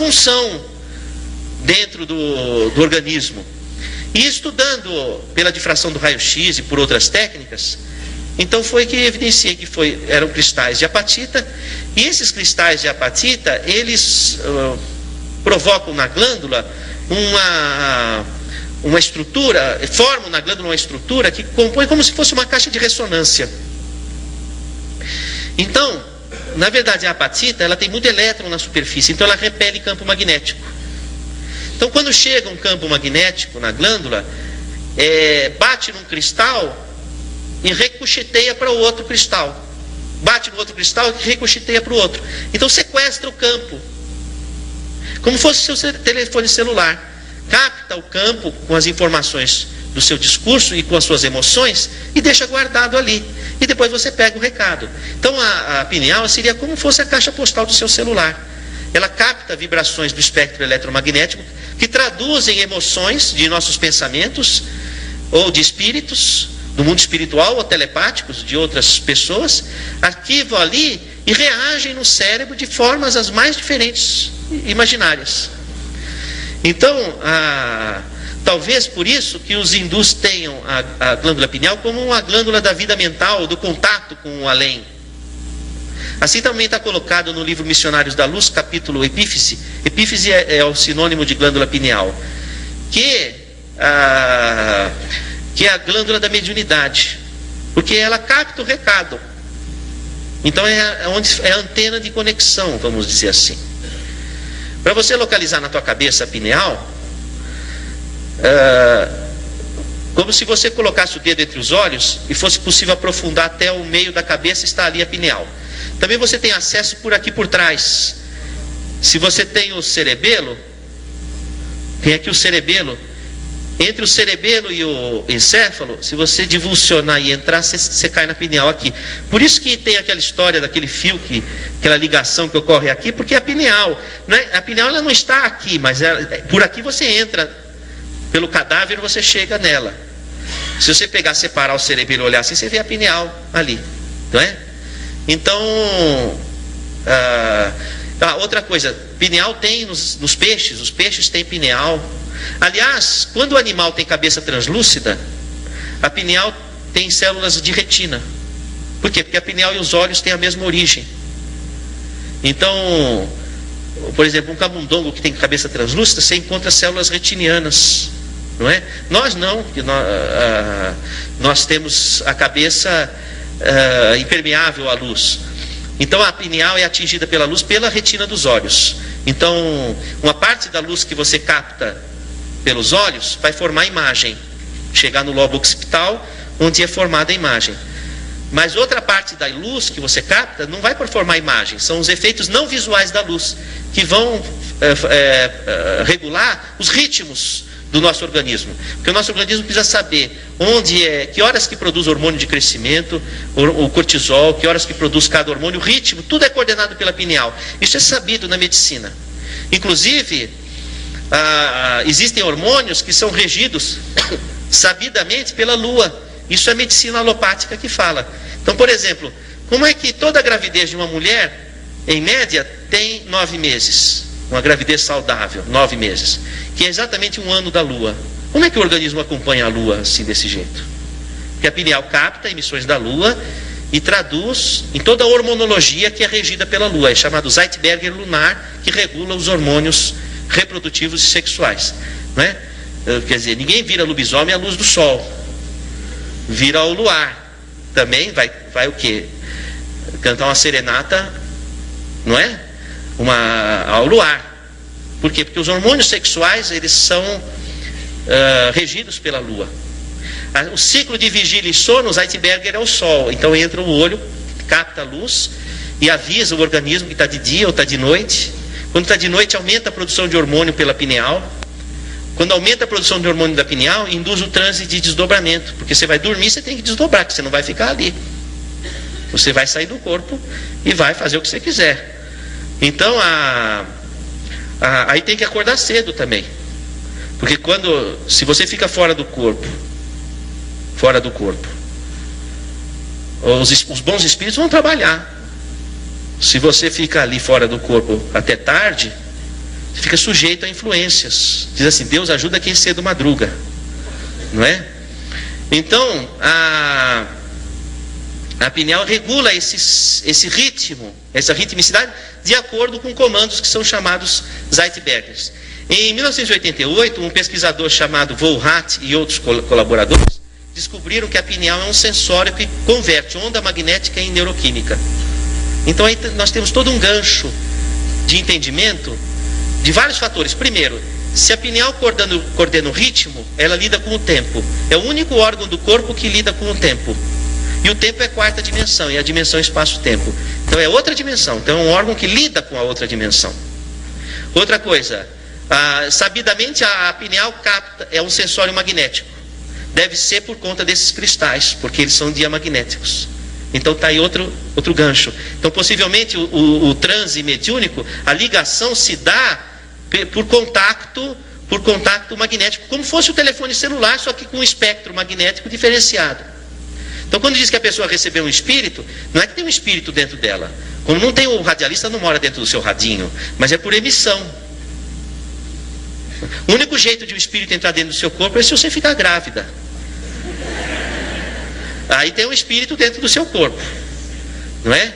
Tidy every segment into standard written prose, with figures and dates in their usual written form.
função dentro do organismo. E estudando pela difração do raio-x e por outras técnicas, então foi que evidenciei que eram cristais de apatita, e esses cristais de apatita, eles provocam na glândula uma estrutura, formam na glândula uma estrutura que compõe como se fosse uma caixa de ressonância. Então, na verdade, a apatita, ela tem muito elétron na superfície, então ela repele campo magnético. Então, quando chega um campo magnético na glândula, bate num cristal e ricocheteia para o outro cristal. Bate no outro cristal e ricocheteia para o outro. Então sequestra o campo, como fosse seu telefone celular. Capta o campo com as informações do seu discurso e com as suas emoções e deixa guardado ali. E depois você pega o recado. Então a pineal seria como fosse a caixa postal do seu celular. Ela capta vibrações do espectro eletromagnético que traduzem emoções de nossos pensamentos ou de espíritos do mundo espiritual ou telepáticos de outras pessoas, arquivam ali e reagem no cérebro de formas as mais diferentes imaginárias. Então, talvez por isso que os hindus tenham a glândula pineal como uma glândula da vida mental, do contato com o além. Assim também está colocado no livro Missionários da Luz, capítulo Epífise. Epífise é o sinônimo de glândula pineal, que é a glândula da mediunidade, porque ela capta o recado. Então é a antena de conexão, vamos dizer assim. Para você localizar na tua cabeça a pineal, como se você colocasse o dedo entre os olhos e fosse possível aprofundar até o meio da cabeça, está ali a pineal. Também você tem acesso por aqui por trás. Se você tem o cerebelo, tem aqui o cerebelo. Entre o cerebelo e o encéfalo, se você divulsionar e entrar, você cai na pineal aqui. Por isso que tem aquela história daquele fio, aquela ligação que ocorre aqui, porque a pineal, a pineal ela não está aqui, mas por aqui você entra, pelo cadáver você chega nela. Se você separar o cerebelo e olhar assim, você vê a pineal ali, não é? Então, outra coisa, pineal tem nos peixes, os peixes têm pineal. Aliás, quando o animal tem cabeça translúcida, a pineal tem células de retina. Por quê? Porque a pineal e os olhos têm a mesma origem. Então, por exemplo, um camundongo que tem cabeça translúcida, você encontra células retinianas, não é? Nós não, porque nós temos a cabeça impermeável à luz. Então a pineal é atingida pela luz pela retina dos olhos. Então, uma parte da luz que você capta pelos olhos vai formar a imagem, chegar no lobo occipital, onde é formada a imagem. Mas outra parte da luz que você capta não vai formar a imagem, são os efeitos não visuais da luz, que vão regular os ritmos do nosso organismo. Porque o nosso organismo precisa saber que horas que produz hormônio de crescimento, o cortisol, que horas que produz cada hormônio, o ritmo, tudo é coordenado pela pineal. Isso é sabido na medicina. Inclusive, existem hormônios que são regidos sabidamente pela lua. Isso é medicina alopática que fala. Então, por exemplo, como é que toda gravidez de uma mulher, em média, tem 9 meses? Uma gravidez saudável, 9 meses. Que é exatamente um ano da lua. Como é que o organismo acompanha a lua assim, desse jeito? Porque a pineal capta emissões da lua e traduz em toda a hormonologia que é regida pela lua. É chamado Zeitberger lunar, que regula os hormônios reprodutivos e sexuais. Não é? Quer dizer, ninguém vira lobisomem à luz do sol. Vira ao luar. Também vai o quê? Cantar uma serenata, não é? Ao luar. Por quê? Porque os hormônios sexuais, eles são regidos pela lua. O ciclo de vigília e sono, o Zeitberger é o sol. Então entra o olho, capta a luz e avisa o organismo que está de dia ou está de noite. Quando está de noite, aumenta a produção de hormônio pela pineal. Quando aumenta a produção de hormônio da pineal, induz o transe de desdobramento. Porque você vai dormir, você tem que desdobrar, porque você não vai ficar ali. Você vai sair do corpo e vai fazer o que você quiser. Então, aí tem que acordar cedo também. Porque se você fica fora do corpo, os bons espíritos vão trabalhar. Se você fica ali fora do corpo até tarde, Você fica sujeito a influências. Diz assim, Deus ajuda quem cedo madruga, não é? Então, a pineal regula esse ritmo, essa ritmicidade, de acordo com comandos que são chamados Zeitbergers. Em 1988, um pesquisador chamado Volhat e outros colaboradores descobriram que a pineal é um sensório que converte onda magnética em neuroquímica. Então aí nós temos todo um gancho de entendimento de vários fatores. Primeiro, se a pineal coordena o ritmo, ela lida com o tempo. É o único órgão do corpo que lida com o tempo. E o tempo é a quarta dimensão, e a dimensão é espaço-tempo. Então é outra dimensão, então é um órgão que lida com a outra dimensão. Outra coisa, sabidamente a pineal capta, é um sensório magnético. Deve ser por conta desses cristais, porque eles são diamagnéticos. Então está aí outro gancho. Então possivelmente o transe mediúnico, a ligação se dá por contato magnético, como fosse o telefone celular, só que com um espectro magnético diferenciado. Então quando diz que a pessoa recebeu um espírito, não é que tem um espírito dentro dela. Como não tem, o radialista não mora dentro do seu radinho, mas é por emissão. O único jeito de um espírito entrar dentro do seu corpo é se você ficar grávida. Aí tem um espírito dentro do seu corpo, não é?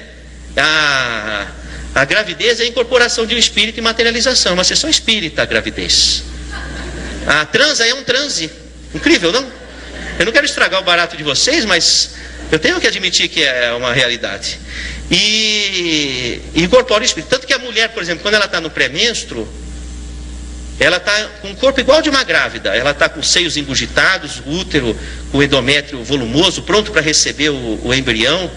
A gravidez é a incorporação de um espírito e materialização, uma sessão espírita, a gravidez. A transa é um transe, incrível, não? Eu não quero estragar o barato de vocês, mas eu tenho que admitir que é uma realidade. E incorpora o espírito. Tanto que a mulher, por exemplo, quando ela está no pré-menstruo, ela está com o corpo igual de uma grávida. Ela está com os seios engurgitados, o útero, o endométrio volumoso, pronto para receber o embrião.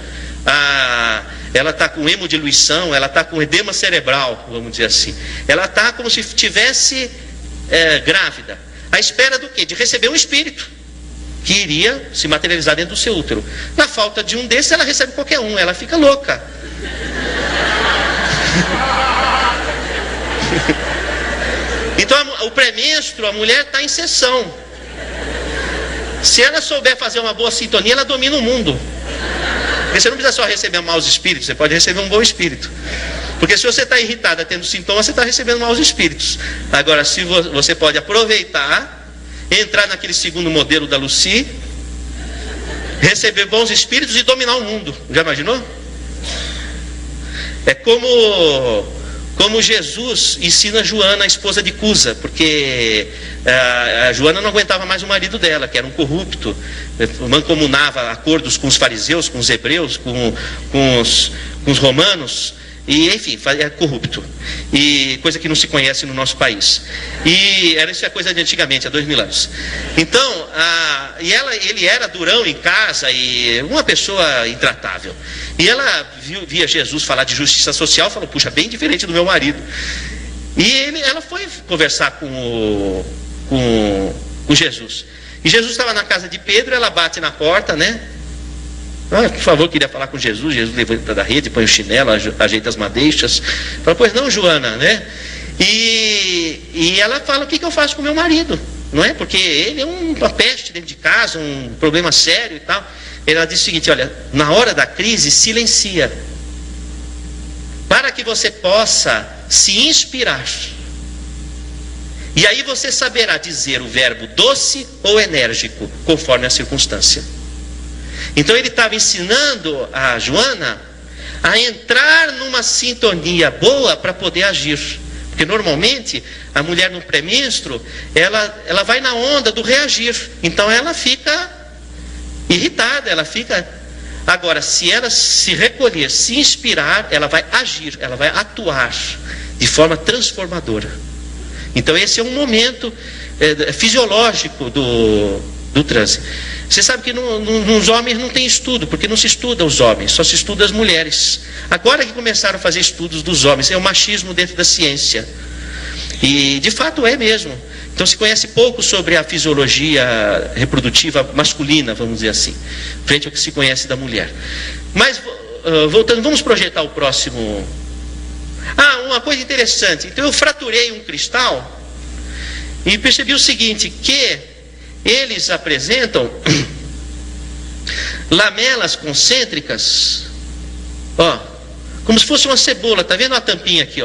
Ela está com hemodiluição, ela está com edema cerebral, vamos dizer assim. Ela está como se estivesse grávida. À espera do quê? De receber um espírito que iria se materializar dentro do seu útero. Na falta de um desses, ela recebe qualquer um, ela fica louca. Então o pré-menstruo, a mulher está em sessão. Se ela souber fazer uma boa sintonia, ela domina o mundo. Porque você não precisa só receber maus espíritos, você pode receber um bom espírito. Porque se você está irritada tendo sintomas, você está recebendo maus espíritos. Agora, se você pode aproveitar, entrar naquele segundo modelo da Lucy, receber bons espíritos e dominar o mundo. Já imaginou? É como Jesus ensina Joana, a esposa de Cusa, porque a Joana não aguentava mais o marido dela, que era um corrupto, mancomunava acordos com os fariseus, com os hebreus, com os romanos, e enfim, é corrupto, e coisa que não se conhece no nosso país. E isso é coisa de antigamente, há 2000 anos. Então, ele era durão em casa e uma pessoa intratável. E ela via Jesus falar de justiça social, falou, puxa, bem diferente do meu marido. E ela foi conversar com Jesus. E Jesus estava na casa de Pedro, ela bate na porta, né? Por favor, queria falar com Jesus. Jesus levanta da rede, põe o chinelo, ajeita as madeixas. Fala, pois não, Joana, né? E ela fala, o que eu faço com meu marido? Não é? Porque ele é uma peste dentro de casa, um problema sério e tal. Ela diz o seguinte, olha, na hora da crise, silencia. Para que você possa se inspirar. E aí você saberá dizer o verbo doce ou enérgico, conforme a circunstância. Então ele estava ensinando a Joana a entrar numa sintonia boa para poder agir. Porque normalmente a mulher no pré-menstruo, ela vai na onda do reagir. Então ela fica irritada, ela fica... Agora, se ela se recolher, se inspirar, ela vai agir, ela vai atuar de forma transformadora. Então esse é um momento fisiológico do transe. Você sabe que nos homens não tem estudo, porque não se estuda os homens, só se estuda as mulheres. Agora que começaram a fazer estudos dos homens, é o machismo dentro da ciência. E de fato é mesmo. Então se conhece pouco sobre a fisiologia reprodutiva masculina, vamos dizer assim, frente ao que se conhece da mulher. Mas voltando, vamos projetar o próximo. Uma coisa interessante. Então eu fraturei um cristal e percebi o seguinte, que eles apresentam lamelas concêntricas, como se fosse uma cebola. Tá vendo a tampinha aqui,